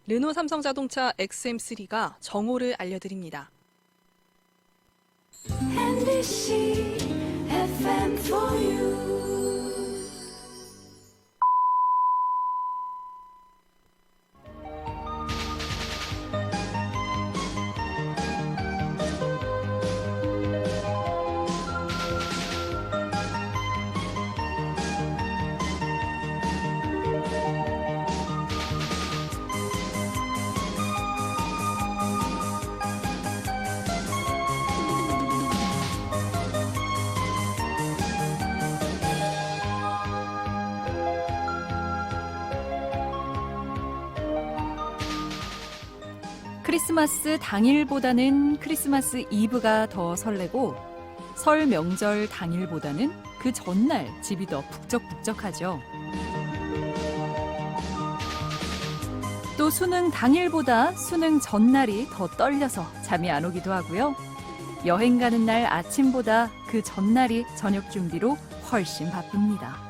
르노 삼성자동차 XM3가 정오를 알려드립니다. NBC FM for you. 크리스마스 당일보다는 크리스마스 이브가 더 설레고 설 명절 당일보다는 그 전날 집이 더 북적북적하죠. 또 수능 당일보다 수능 전날이 더 떨려서 잠이 안 오기도 하고요. 여행 가는 날 아침보다 그 전날이 저녁 준비로 훨씬 바쁩니다.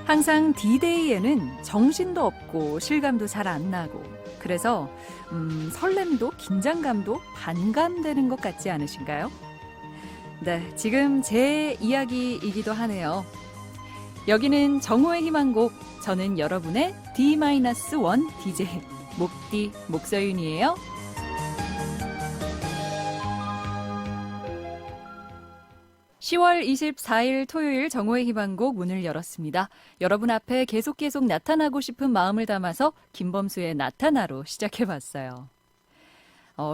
항상 D-Day에는 정신도 없고 실감도 잘 안 나고 그래서 설렘도 긴장감도 반감되는 것 같지 않으신가요? 네, 지금 제 이야기이기도 하네요. 여기는 정호의 희망곡, 저는 여러분의 D-1 DJ 목디 목서윤이에요. 10월 24일 토요일 정호의 희망곡 문을 열었습니다. 여러분 앞에 계속 나타나고 싶은 마음을 담아서 김범수의 나타나로 시작해봤어요.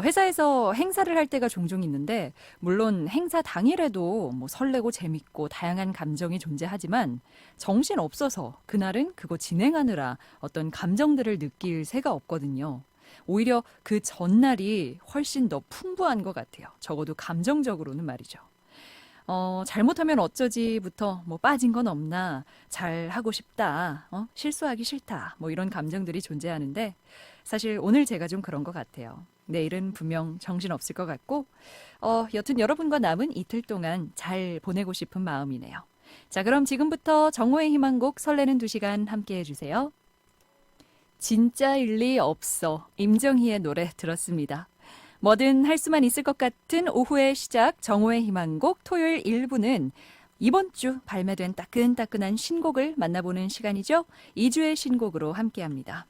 회사에서 행사를 할 때가 종종 있는데 물론 행사 당일에도 설레고 재밌고 다양한 감정이 존재하지만 정신 없어서 그날은 그거 진행하느라 어떤 감정들을 느낄 새가 없거든요. 오히려 그 전날이 훨씬 더 풍부한 것 같아요. 적어도 감정적으로는 말이죠. 잘못하면 어쩌지부터 빠진 건 없나, 잘하고 싶다, 실수하기 싫다, 이런 감정들이 존재하는데 사실 오늘 제가 좀 그런 것 같아요. 내일은 분명 정신없을 것 같고 여튼 여러분과 남은 이틀 동안 잘 보내고 싶은 마음이네요. 자, 그럼 지금부터 정호의 희망곡 설레는 2시간 함께 해주세요. 진짜일 리 없어, 임정희의 노래 들었습니다. 뭐든 할 수만 있을 것 같은 오후의 시작 정호의 희망곡 토요일 1부는 이번 주 발매된 따끈따끈한 신곡을 만나보는 시간이죠. 2주의 신곡으로 함께합니다.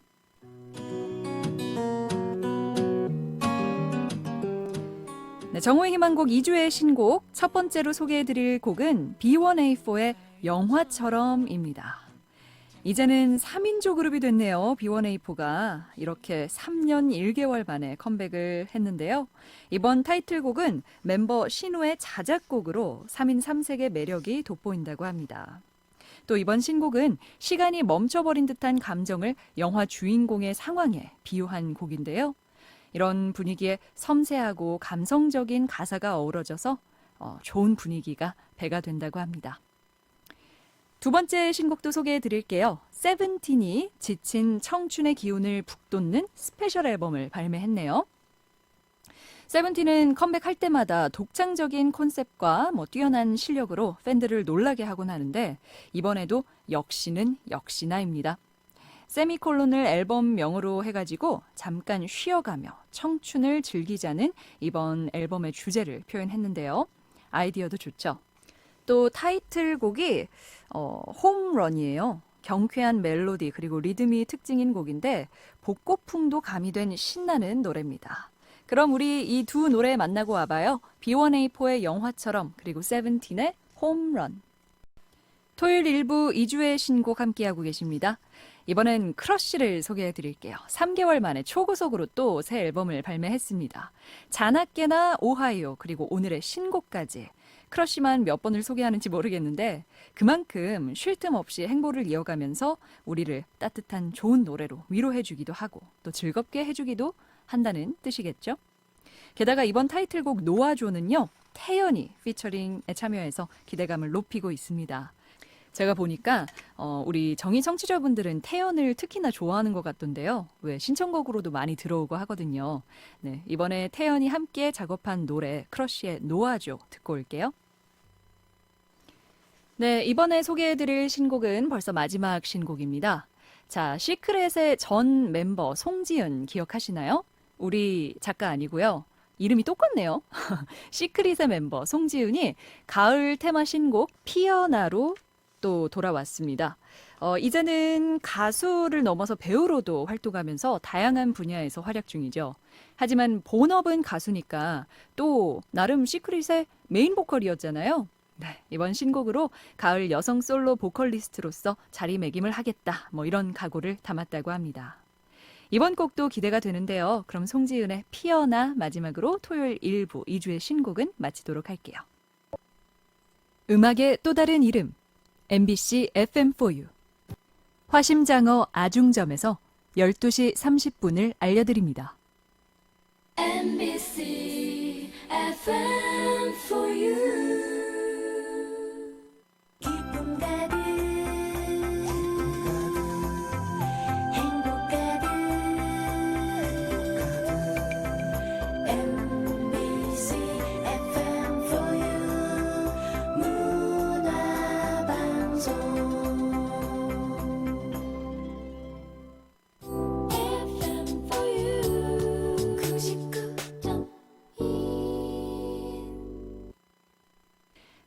네, 정호의 희망곡 2주의 신곡 첫 번째로 소개해드릴 곡은 B1A4의 영화처럼입니다. 이제는 3인조 그룹이 됐네요. B1A4가 이렇게 3년 1개월 만에 컴백을 했는데요. 이번 타이틀곡은 멤버 신우의 자작곡으로 3인 3색의 매력이 돋보인다고 합니다. 또 이번 신곡은 시간이 멈춰버린 듯한 감정을 영화 주인공의 상황에 비유한 곡인데요. 이런 분위기에 섬세하고 감성적인 가사가 어우러져서 좋은 분위기가 배가 된다고 합니다. 두 번째 신곡도 소개해 드릴게요. 세븐틴이 지친 청춘의 기운을 북돋는 스페셜 앨범을 발매했네요. 세븐틴은 컴백할 때마다 독창적인 콘셉트와 뛰어난 실력으로 팬들을 놀라게 하곤 하는데 이번에도 역시는 역시나입니다. 세미콜론을 앨범명으로 해가지고 잠깐 쉬어가며 청춘을 즐기자는 이번 앨범의 주제를 표현했는데요. 아이디어도 좋죠. 또 타이틀곡이 홈런이에요. 경쾌한 멜로디 그리고 리듬이 특징인 곡인데 복고풍도 가미된 신나는 노래입니다. 그럼 우리 이 두 노래 만나고 와봐요. B1A4의 영화처럼 그리고 세븐틴의 홈런. 토요일 1부 2주의 신곡 함께하고 계십니다. 이번엔 크러쉬를 소개해드릴게요. 3개월 만에 초고속으로 또 새 앨범을 발매했습니다. 자나깨나 오하이오 그리고 오늘의 신곡까지 크러쉬만 몇 번을 소개하는지 모르겠는데 그만큼 쉴 틈 없이 행보를 이어가면서 우리를 따뜻한 좋은 노래로 위로해주기도 하고 또 즐겁게 해주기도 한다는 뜻이겠죠. 게다가 이번 타이틀곡 노아조는요. 태연이 피처링에 참여해서 기대감을 높이고 있습니다. 제가 보니까 우리 정의 청취자분들은 태연을 특히나 좋아하는 것 같던데요. 왜 신청곡으로도 많이 들어오고 하거든요. 네, 이번에 태연이 함께 작업한 노래 크러쉬의 노아조 듣고 올게요. 네, 이번에 소개해드릴 신곡은 벌써 마지막 신곡입니다. 자, 시크릿의 전 멤버 송지은 기억하시나요? 우리 작가 아니고요. 이름이 똑같네요. 시크릿의 멤버 송지은이 가을 테마 신곡 피어나로 또 돌아왔습니다. 이제는 가수를 넘어서 배우로도 활동하면서 다양한 분야에서 활약 중이죠. 하지만 본업은 가수니까 또 나름 시크릿의 메인 보컬이었잖아요. 네, 이번 신곡으로 가을 여성 솔로 보컬리스트로서 자리매김을 하겠다. 이런 각오를 담았다고 합니다. 이번 곡도 기대가 되는데요. 그럼 송지은의 피어나 마지막으로 토요일 1부 2주의 신곡은 마치도록 할게요. 음악의 또 다른 이름 MBC FM4U 화심장어 아중점에서 12시 30분을 알려드립니다. NBC FM for you. 기쁨 가득 행복 가득 MBC FM for you. 문화방송 FM for you. 99.1.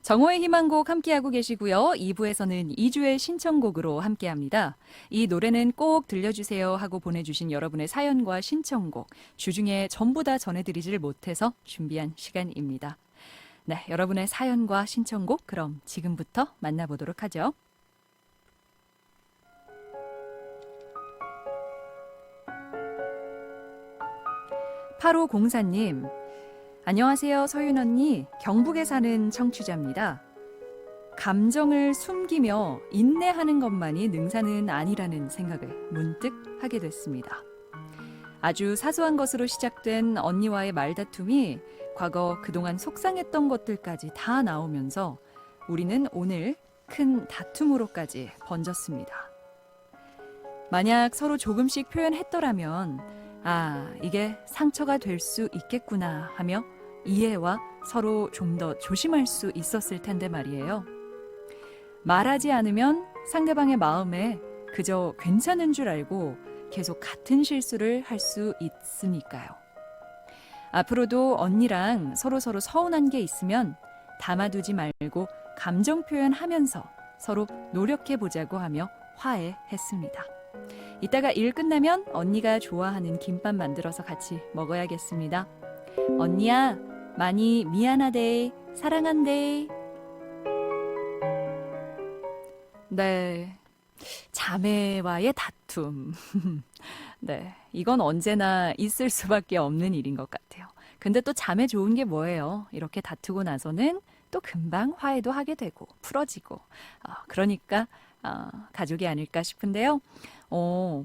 정호의 희망곡 함께하고 계시고요. 2부에서는 2주의 신청곡으로 함께합니다. 이 노래는 꼭 들려주세요 하고 보내주신 여러분의 사연과 신청곡 주중에 전부 다 전해드리질 못해서 준비한 시간입니다. 네, 여러분의 사연과 신청곡 그럼 지금부터 만나보도록 하죠. 8504님, 안녕하세요 서윤 언니, 경북에 사는 청취자입니다. 감정을 숨기며 인내하는 것만이 능사는 아니라는 생각을 문득 하게 됐습니다. 아주 사소한 것으로 시작된 언니와의 말다툼이 과거 그동안 속상했던 것들까지 다 나오면서 우리는 오늘 큰 다툼으로까지 번졌습니다. 만약 서로 조금씩 표현했더라면 이게 상처가 될 수 있겠구나 하며 이해와 서로 좀 더 조심할 수 있었을 텐데 말이에요. 말하지 않으면 상대방의 마음에 그저 괜찮은 줄 알고 계속 같은 실수를 할 수 있으니까요. 앞으로도 언니랑 서로 서운한 게 있으면 담아두지 말고 감정 표현하면서 서로 노력해보자고 하며 화해했습니다. 이따가 일 끝나면 언니가 좋아하는 김밥 만들어서 같이 먹어야겠습니다. 언니야, 많이 미안하대, 사랑한대. 네, 자매와의 다툼. 네, 이건 언제나 있을 수밖에 없는 일인 것 같아요. 근데 또 자매 좋은 게 뭐예요? 이렇게 다투고 나서는 또 금방 화해도 하게 되고 풀어지고 그러니까 가족이 아닐까 싶은데요.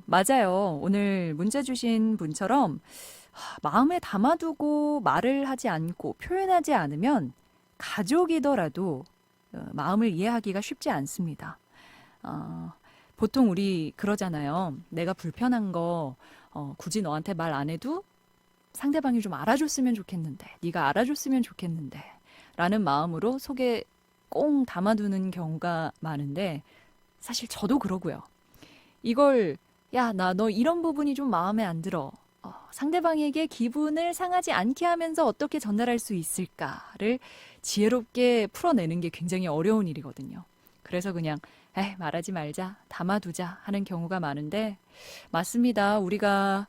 맞아요. 오늘 문자 주신 분처럼 마음에 담아두고 말을 하지 않고 표현하지 않으면 가족이더라도 마음을 이해하기가 쉽지 않습니다. 보통 우리 그러잖아요. 내가 불편한 거 굳이 너한테 말 안 해도 상대방이 좀 알아줬으면 좋겠는데, 네가 알아줬으면 좋겠는데 라는 마음으로 속에 꽁 담아두는 경우가 많은데 사실 저도 그러고요. 이걸 나 너 이런 부분이 좀 마음에 안 들어. 상대방에게 기분을 상하지 않게 하면서 어떻게 전달할 수 있을까를 지혜롭게 풀어내는 게 굉장히 어려운 일이거든요. 그래서 그냥 말하지 말자, 담아두자 하는 경우가 많은데 맞습니다. 우리가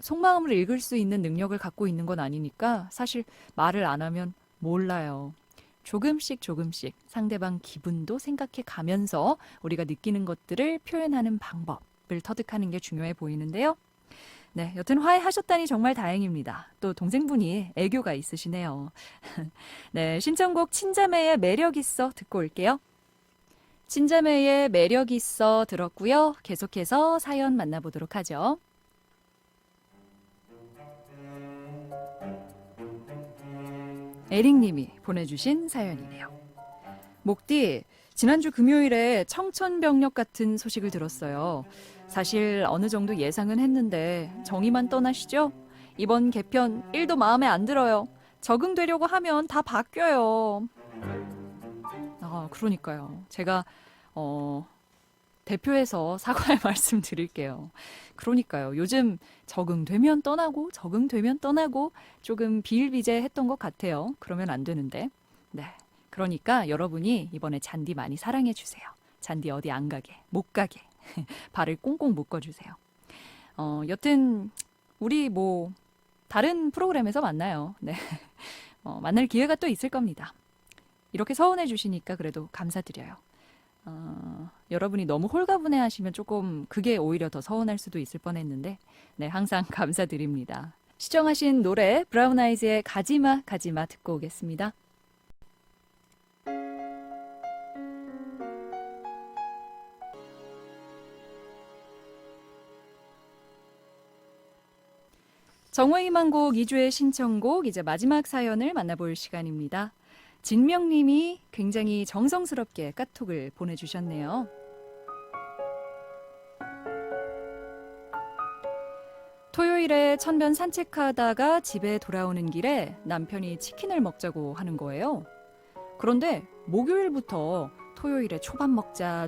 속마음을 읽을 수 있는 능력을 갖고 있는 건 아니니까 사실 말을 안 하면 몰라요. 조금씩 상대방 기분도 생각해 가면서 우리가 느끼는 것들을 표현하는 방법을 터득하는 게 중요해 보이는데요. 네, 여튼 화해하셨다니 정말 다행입니다. 또 동생분이 애교가 있으시네요. 네, 신청곡 친자매의 매력 있어 듣고 올게요. 친자매의 매력 있어 들었고요. 계속해서 사연 만나보도록 하죠. 에릭님이 보내주신 사연이네요. 목디, 지난주 금요일에 청천벽력 같은 소식을 들었어요. 사실 어느 정도 예상은 했는데 정의만 떠나시죠? 이번 개편 1도 마음에 안 들어요. 적응되려고 하면 다 바뀌어요. 그러니까요. 제가 대표해서 사과의 말씀 드릴게요. 그러니까요. 요즘 적응되면 떠나고 조금 비일비재했던 것 같아요. 그러면 안 되는데. 네. 그러니까 여러분이 이번에 잔디 많이 사랑해 주세요. 잔디 어디 안 가게, 못 가게. 발을 꽁꽁 묶어 주세요. 여튼 우리 다른 프로그램에서 만나요. 네. 만날 기회가 또 있을 겁니다. 이렇게 서운해 주시니까 그래도 감사드려요. 여러분이 너무 홀가분해 하시면 조금 그게 오히려 더 서운할 수도 있을 뻔했는데 네, 항상 감사드립니다. 시청하신 노래 브라운 아이즈의 가지마 가지마 듣고 오겠습니다. 정호의 희망곡 2주의 신청곡 이제 마지막 사연을 만나볼 시간입니다. 진명님이 굉장히 정성스럽게 카톡을 보내주셨네요. 토요일에 천변 산책하다가 집에 돌아오는 길에 남편이 치킨을 먹자고 하는 거예요. 그런데 목요일부터 토요일에 초밥 먹자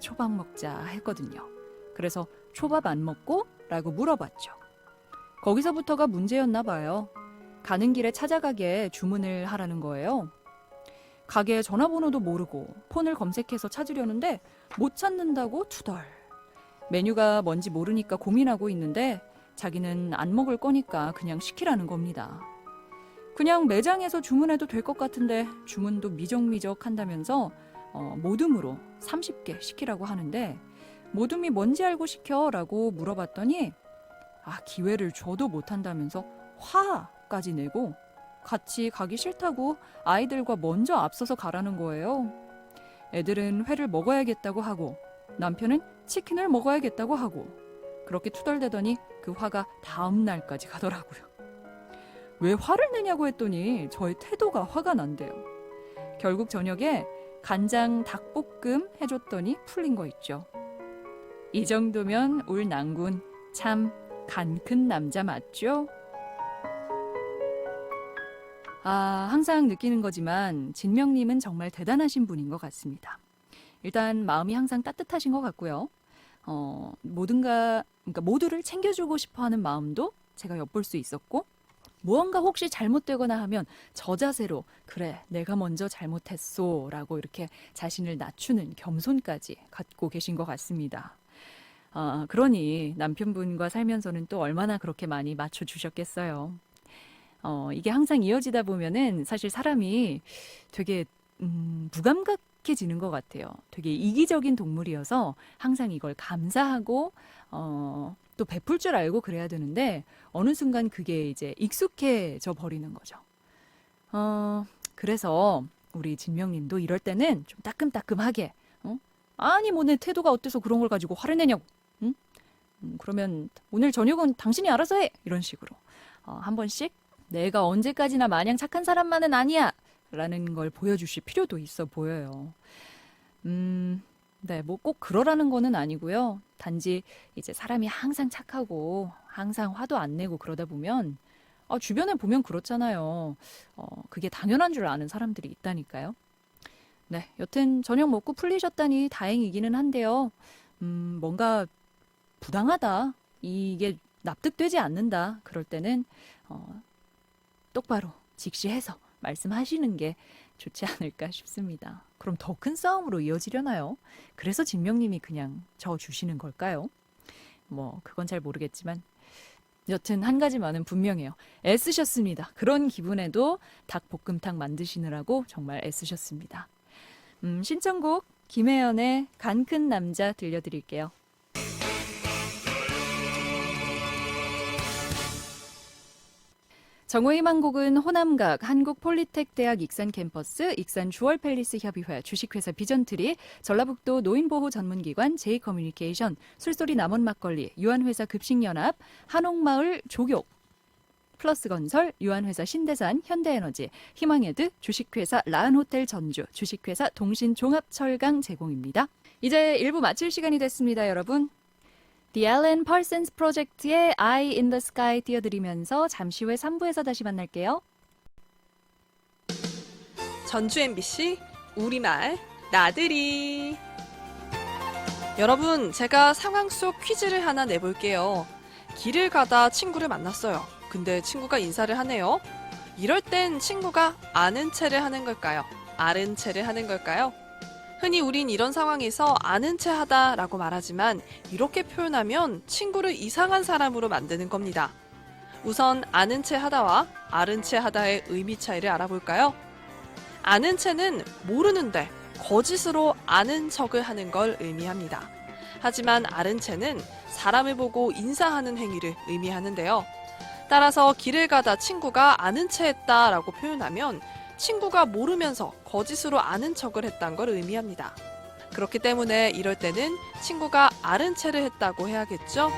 했거든요. 그래서 초밥 안 먹고? 라고 물어봤죠. 거기서부터가 문제였나 봐요. 가는 길에 찾아가게 주문을 하라는 거예요. 가게 전화번호도 모르고 폰을 검색해서 찾으려는데 못 찾는다고 투덜. 메뉴가 뭔지 모르니까 고민하고 있는데 자기는 안 먹을 거니까 그냥 시키라는 겁니다. 그냥 매장에서 주문해도 될 것 같은데 주문도 미적미적 한다면서 모듬으로 30개 시키라고 하는데 모듬이 뭔지 알고 시켜라고 물어봤더니 기회를 줘도 못한다면서 화까지 내고 같이 가기 싫다고 아이들과 먼저 앞서서 가라는 거예요. 애들은 회를 먹어야겠다고 하고 남편은 치킨을 먹어야겠다고 하고 그렇게 투덜대더니 그 화가 다음 날까지 가더라고요. 왜 화를 내냐고 했더니 저의 태도가 화가 난대요. 결국 저녁에 간장 닭볶음 해줬더니 풀린 거 있죠. 이 정도면 울 난군 참 간 큰 남자 맞죠? 항상 느끼는 거지만 진명님은 정말 대단하신 분인 것 같습니다. 일단 마음이 항상 따뜻하신 것 같고요. 그러니까 모두를 챙겨주고 싶어하는 마음도 제가 엿볼 수 있었고 무언가 혹시 잘못되거나 하면 저 자세로 그래 내가 먼저 잘못했소 라고 이렇게 자신을 낮추는 겸손까지 갖고 계신 것 같습니다. 그러니 남편분과 살면서는 또 얼마나 그렇게 많이 맞춰주셨겠어요. 이게 항상 이어지다 보면은 사실 사람이 되게 무감각해지는 것 같아요. 되게 이기적인 동물이어서 항상 이걸 감사하고 또 베풀 줄 알고 그래야 되는데 어느 순간 그게 이제 익숙해져 버리는 거죠. 그래서 우리 진명님도 이럴 때는 좀 따끔따끔하게 아니 뭐 내 태도가 어때서 그런 걸 가지고 화를 내냐고 응? 그러면 오늘 저녁은 당신이 알아서 해 이런 식으로 한 번씩 내가 언제까지나 마냥 착한 사람만은 아니야 라는 걸 보여주실 필요도 있어 보여요. 네, 뭐 꼭 그러라는 거는 아니고요. 단지 이제 사람이 항상 착하고 항상 화도 안 내고 그러다 보면 주변에 보면 그렇잖아요. 그게 당연한 줄 아는 사람들이 있다니까요. 네, 여튼 저녁 먹고 풀리셨다니 다행이기는 한데요. 뭔가 부당하다. 이게 납득되지 않는다. 그럴 때는 똑바로 직시해서 말씀하시는 게 좋지 않을까 싶습니다. 그럼 더 큰 싸움으로 이어지려나요? 그래서 진명님이 그냥 져주시는 걸까요? 뭐 그건 잘 모르겠지만 여튼 한 가지만은 분명해요. 애쓰셨습니다. 그런 기분에도 닭볶음탕 만드시느라고 정말 애쓰셨습니다. 신청곡 김혜연의 간 큰 남자 들려드릴게요. 정호의 희망곡은 호남각 한국폴리텍대학 익산 캠퍼스 익산 주얼팰리스 협의회 주식회사 비전트리 전라북도 노인보호 전문기관 제이커뮤니케이션 술소리 남원 막걸리 유한회사 급식연합 한옥마을 조교 플러스건설 유한회사 신대산 현대에너지 희망에드 주식회사 라은호텔 전주 주식회사 동신종합철강 제공입니다. 이제 1부 마칠 시간이 됐습니다, 여러분. The Alan Parsons 프로젝트의 Eye in the Sky 띄워드리면서 잠시 후에 3부에서 다시 만날게요. 전주 MBC 우리말 나들이. 여러분, 제가 상황 속 퀴즈를 하나 내볼게요. 길을 가다 친구를 만났어요. 근데 친구가 인사를 하네요. 이럴 땐 친구가 아는 체를 하는 걸까요? 아른 체를 하는 걸까요? 흔히 우린 이런 상황에서 아는 체 하다라고 말하지만 이렇게 표현하면 친구를 이상한 사람으로 만드는 겁니다. 우선 아는 체 하다와 아른 체 하다의 의미 차이를 알아볼까요? 아는 체는 모르는데 거짓으로 아는 척을 하는 걸 의미합니다. 하지만 아른 체는 사람을 보고 인사하는 행위를 의미하는데요. 따라서 길을 가다 친구가 아는 체 했다라고 표현하면 친구가 모르면서 거짓으로 아는 척을 했다는 걸 의미합니다. 그렇기 때문에 이럴 때는 친구가 아른 체를 했다고 해야겠죠?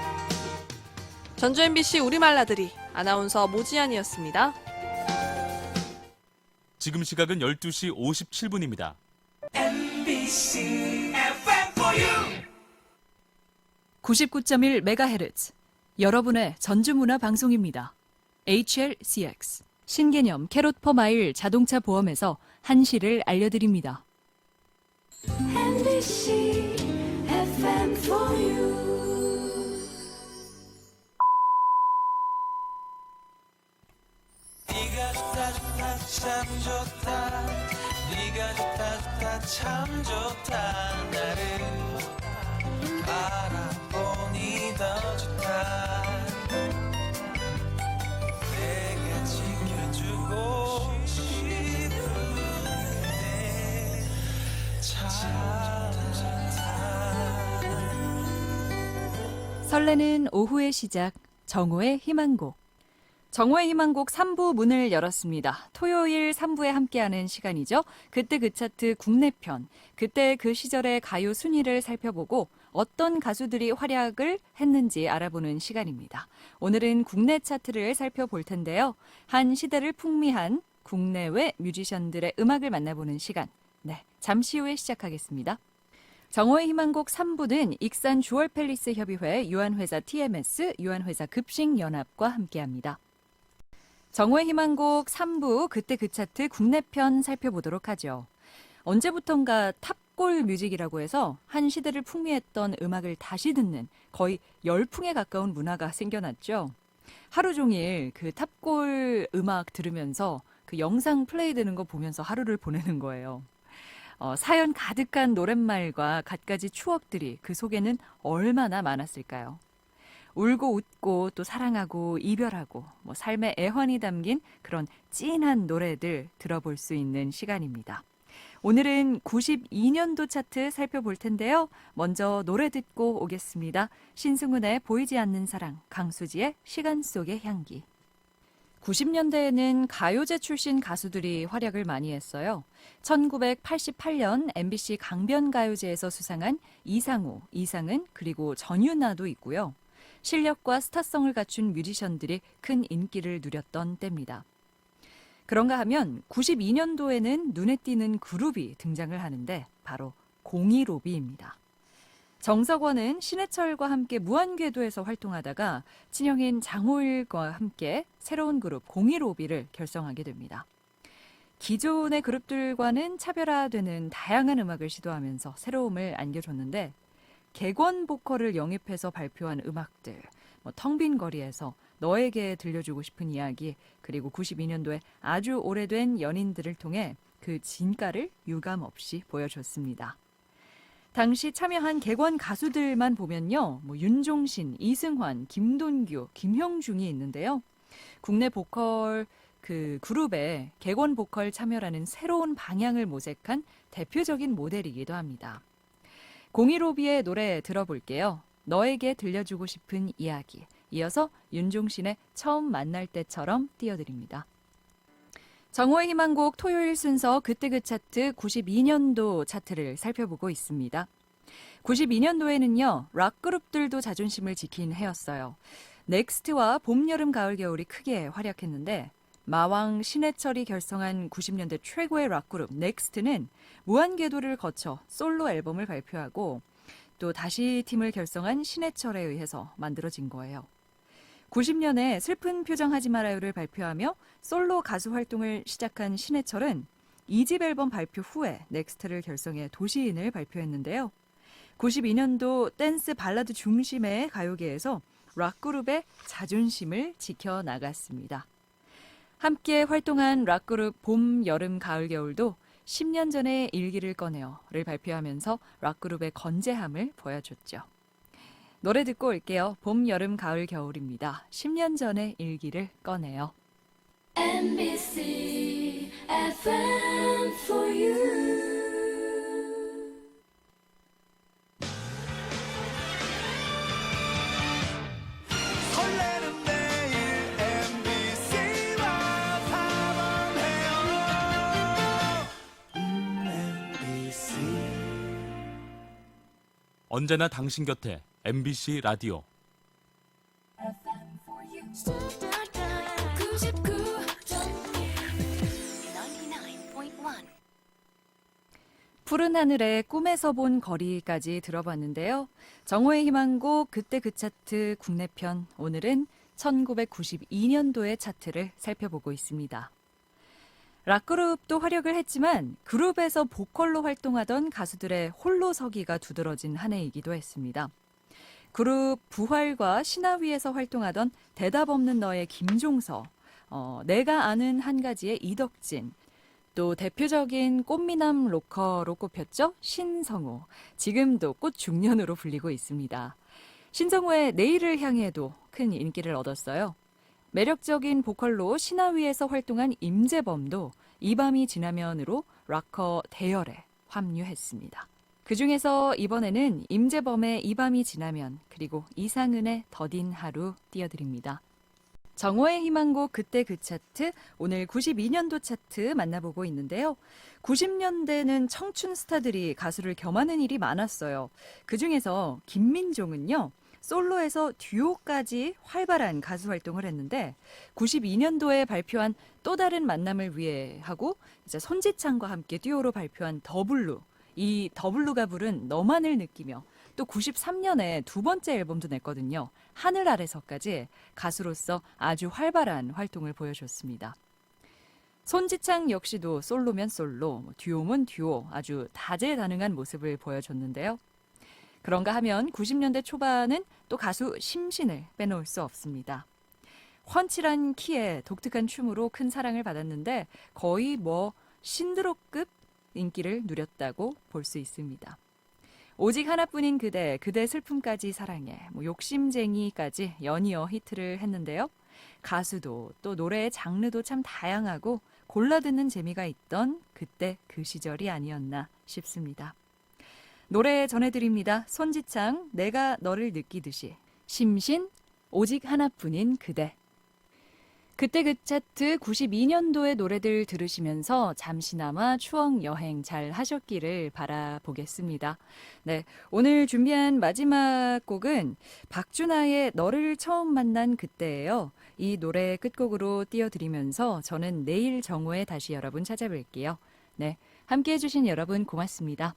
전주 MBC 우리말 나들이 아나운서 모지안이었습니다. 지금 시각은 12시 57분입니다. MBC FM4U 99.1MHz 여러분의 전주문화 방송입니다. HLCX 신개념 캐롯 퍼 마일 자동차 보험에서 한시를 알려드립니다. MBC FM for you. 네가 좋다 좋다 참 좋다 네가 좋다 좋다 참 좋다 나를 알아보니 더 좋다 내가 지켜주고 싶은데 참 좋다 설레는 오후의 시작 정오의 희망곡 정오의 희망곡 3부 문을 열었습니다. 토요일 3부에 함께하는 시간이죠. 그때 그 차트 국내편, 그때 그 시절의 가요 순위를 살펴보고 어떤 가수들이 활약을 했는지 알아보는 시간입니다. 오늘은 국내 차트를 살펴볼 텐데요. 한 시대를 풍미한 국내외 뮤지션들의 음악을 만나보는 시간. 네, 잠시 후에 시작하겠습니다. 정오의 희망곡 3부는 익산 주얼팰리스 협의회, 유한회사 TMS, 유한회사 급식연합과 함께합니다. 정오의 희망곡 3부 그때 그 차트 국내편 살펴보도록 하죠. 언제부턴가 탑골 뮤직이라고 해서 한 시대를 풍미했던 음악을 다시 듣는 거의 열풍에 가까운 문화가 생겨났죠. 하루 종일 그 탑골 음악 들으면서 그 영상 플레이되는 거 보면서 하루를 보내는 거예요. 사연 가득한 노랫말과 갖가지 추억들이 그 속에는 얼마나 많았을까요? 울고 웃고 또 사랑하고 이별하고 삶의 애환이 담긴 그런 찐한 노래들 들어볼 수 있는 시간입니다. 오늘은 92년도 차트 살펴볼 텐데요. 먼저 노래 듣고 오겠습니다. 신승훈의 보이지 않는 사랑, 강수지의 시간 속의 향기. 90년대에는 가요제 출신 가수들이 활약을 많이 했어요. 1988년 MBC 강변가요제에서 수상한 이상우, 이상은 그리고 전유나도 있고요. 실력과 스타성을 갖춘 뮤지션들이 큰 인기를 누렸던 때입니다. 그런가 하면 92년도에는 눈에 띄는 그룹이 등장을 하는데 바로 015B입니다. 정석원은 신해철과 함께 무한궤도에서 활동하다가 친형인 장호일과 함께 새로운 그룹 015B를 결성하게 됩니다. 기존의 그룹들과는 차별화되는 다양한 음악을 시도하면서 새로움을 안겨줬는데 객원 보컬을 영입해서 발표한 음악들, 텅 빈 거리에서 너에게 들려주고 싶은 이야기, 그리고 92년도에 아주 오래된 연인들을 통해 그 진가를 유감없이 보여줬습니다. 당시 참여한 객원 가수들만 보면요, 윤종신, 이승환, 김돈규, 김형중이 있는데요. 국내 보컬 그 그룹의 객원 보컬 참여라는 새로운 방향을 모색한 대표적인 모델이기도 합니다. 015B의 노래 들어볼게요. 너에게 들려주고 싶은 이야기. 이어서 윤종신의 처음 만날 때처럼 띄워드립니다. 정오의 희망곡 토요일 순서 그때 그 차트 92년도 차트를 살펴보고 있습니다. 92년도에는요. 락그룹들도 자존심을 지킨 해였어요. 넥스트와 봄, 여름, 가을, 겨울이 크게 활약했는데 마왕 신해철이 결성한 90년대 최고의 락그룹 넥스트는 무한궤도를 거쳐 솔로 앨범을 발표하고 또 다시 팀을 결성한 신해철에 의해서 만들어진 거예요. 90년에 슬픈 표정 하지 말아요를 발표하며 솔로 가수 활동을 시작한 신해철은 2집 앨범 발표 후에 넥스트를 결성해 도시인을 발표했는데요. 92년도 댄스 발라드 중심의 가요계에서 락그룹의 자존심을 지켜나갔습니다. 함께 활동한 락그룹 봄, 여름, 가을, 겨울도 10년 전에 일기를 꺼내요를 발표하면서 락그룹의 건재함을 보여줬죠. 노래 듣고 올게요. 봄, 여름, 가을, 겨울입니다. 10년 전에 일기를 꺼내요. NBC FM for you. 설레는 내일 MBC와 함께해요. MBC 언제나 당신 곁에 MBC 라디오. 99.1 푸른 하늘에 꿈에서 본 거리까지 들어봤는데요. 정호의 희망곡 그때 그 차트 국내편, 오늘은 1992년도의 차트를 살펴보고 있습니다. 락그룹도 활약을 했지만 그룹에서 보컬로 활동하던 가수들의 홀로서기가 두드러진 한 해이기도 했습니다. 그룹 부활과 신화위에서 활동하던 대답 없는 너의 김종서, 내가 아는 한 가지의 이덕진, 또 대표적인 꽃미남 로커로 꼽혔죠. 신성우, 지금도 꽃 중년으로 불리고 있습니다. 신성우의 내일을 향해도 큰 인기를 얻었어요. 매력적인 보컬로 신화위에서 활동한 임재범도 이 밤이 지나면으로 락커 대열에 합류했습니다. 그중에서 이번에는 임재범의 이 밤이 지나면, 그리고 이상은의 더딘 하루 띄워드립니다. 정호의 희망곡 그때 그 차트, 오늘 92년도 차트 만나보고 있는데요. 90년대는 청춘 스타들이 가수를 겸하는 일이 많았어요. 그중에서 김민종은요, 솔로에서 듀오까지 활발한 가수 활동을 했는데 92년도에 발표한 또 다른 만남을 위해 하고 이제 손지창과 함께 듀오로 발표한 더블루, 이 더블루가 부른 너만을 느끼며 또 93년에 두 번째 앨범도 냈거든요. 하늘 아래서까지 가수로서 아주 활발한 활동을 보여줬습니다. 손지창 역시도 솔로면 솔로, 듀오면 듀오, 아주 다재다능한 모습을 보여줬는데요. 그런가 하면 90년대 초반은 또 가수 심신을 빼놓을 수 없습니다. 훤칠한 키에 독특한 춤으로 큰 사랑을 받았는데 거의 신드로급 인기를 누렸다고 볼 수 있습니다. 오직 하나뿐인 그대, 그대 슬픔까지 사랑해, 욕심쟁이까지 연이어 히트를 했는데요. 가수도 또 노래의 장르도 참 다양하고 골라 듣는 재미가 있던 그때 그 시절이 아니었나 싶습니다. 노래 전해드립니다. 손지창, 내가 너를 느끼듯이, 심신, 오직 하나뿐인 그대. 그때 그 차트 92년도의 노래들 들으시면서 잠시나마 추억 여행 잘 하셨기를 바라보겠습니다. 네, 오늘 준비한 마지막 곡은 박준하의 너를 처음 만난 그때예요. 이 노래 끝곡으로 띄워드리면서 저는 내일 정오에 다시 여러분 찾아뵐게요. 네, 함께해 주신 여러분 고맙습니다.